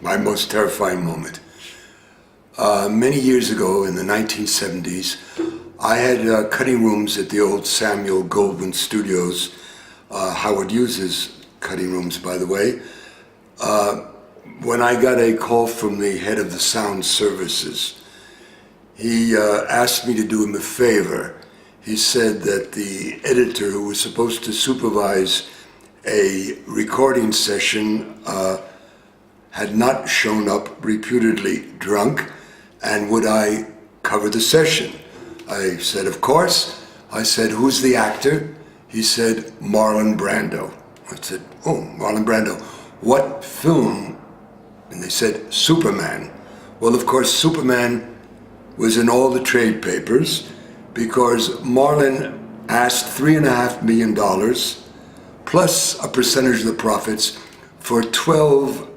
my most terrifying moment. Many years ago, in the 1970s, I had cutting rooms at the old Samuel Goldwyn Studios, Howard Hughes's cutting rooms, by the way, when I got a call from the head of the sound services. He asked me to do him a favor. He said that the editor who was supposed to supervise a recording session had not shown up, reputedly drunk, and would I cover the session? I said, of course. I said, who's the actor? He said, Marlon Brando. I said, oh, Marlon Brando. What film? And they said, Superman. Well, of course, Superman was in all the trade papers because Marlon asked $3.5 million plus a percentage of the profits for 12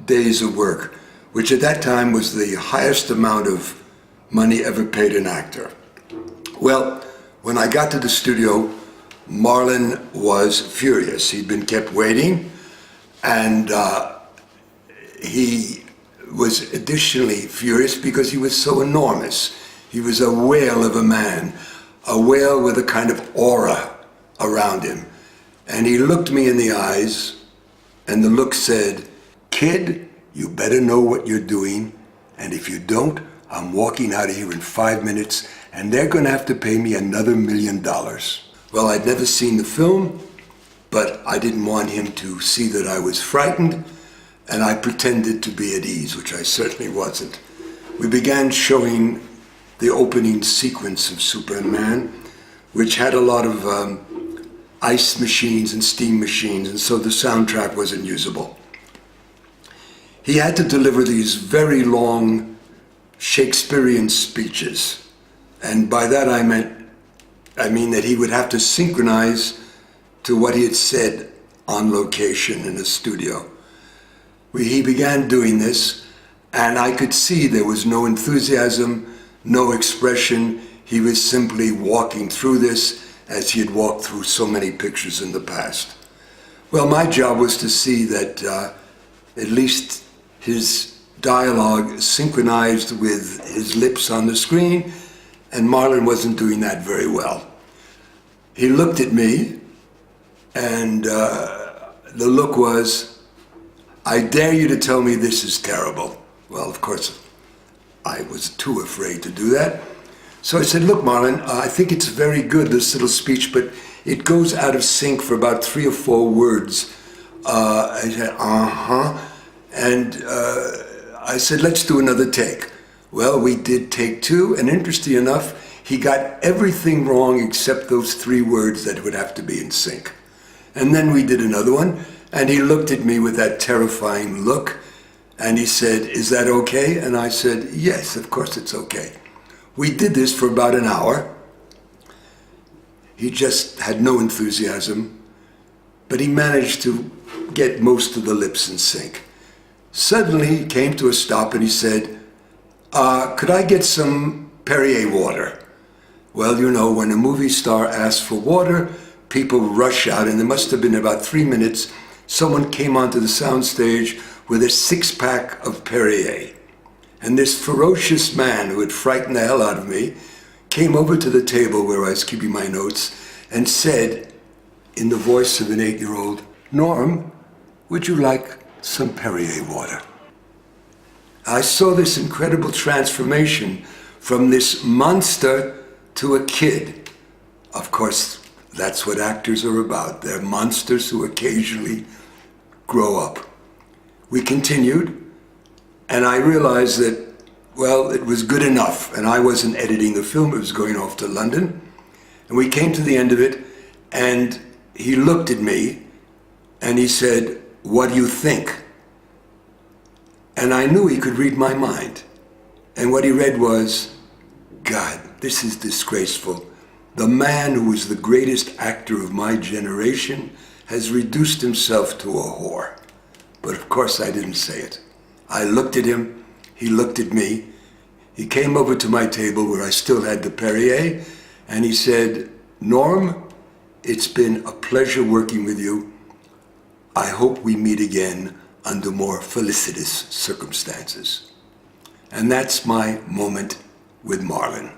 days of work, which at that time was the highest amount of money ever paid an actor. Well, when I got to the studio, Marlon was furious. He'd been kept waiting, and he was additionally furious because he was so enormous. He was a whale of a man, a whale with a kind of aura around him. And he looked me in the eyes, and the look said, kid, you better know what you're doing, and if you don't, I'm walking out of here in 5 minutes, and they're gonna have to pay me another $1 million. Well, I'd never seen the film, but I didn't want him to see that I was frightened, and I pretended to be at ease, which I certainly wasn't. We began showing the opening sequence of Superman, which had a lot of ice machines and steam machines, and so the soundtrack wasn't usable. He had to deliver these very long Shakespearean speeches, and by that I mean that he would have to synchronize to what he had said on location in a studio. He began doing this, and I could see there was no enthusiasm, no expression. He was simply walking through this as he had walked through so many pictures in the past. Well, my job was to see that at least his dialogue synchronized with his lips on the screen, and Marlon wasn't doing that very well. He looked at me, and the look was, I dare you to tell me this is terrible. Well, of course, I was too afraid to do that. So I said, look, Marlon, I think it's very good, this little speech, but it goes out of sync for about 3 or 4 words. I said, and I said, let's do another take. Well, we did take 2, and interesting enough, he got everything wrong except those 3 words that would have to be in sync. And then we did another one, and he looked at me with that terrifying look, and he said, is that okay? And I said, yes, of course it's okay. We did this for about an hour. He just had no enthusiasm, but he managed to get most of the lips in sync. Suddenly he came to a stop and he said, could I get some Perrier water? Well, you know, when a movie star asks for water, people rush out, and there must have been about 3 minutes, someone came onto the soundstage with a 6-pack of Perrier. And this ferocious man who had frightened the hell out of me came over to the table where I was keeping my notes and said, in the voice of an 8-year-old, Norm, would you like some Perrier water? I saw this incredible transformation from this monster to a kid. Of course, that's what actors are about. They're monsters who occasionally grow up. We continued, and I realized that, well, it was good enough, and I wasn't editing the film, it was going off to London. And we came to the end of it, and he looked at me, and he said, what do you think? And I knew he could read my mind. And what he read was, God, this is disgraceful. The man who was the greatest actor of my generation has reduced himself to a whore. But of course I didn't say it. I looked at him, he looked at me. He came over to my table where I still had the Perrier, and he said, Norm, it's been a pleasure working with you. I hope we meet again under more felicitous circumstances. And that's my moment with Marlon.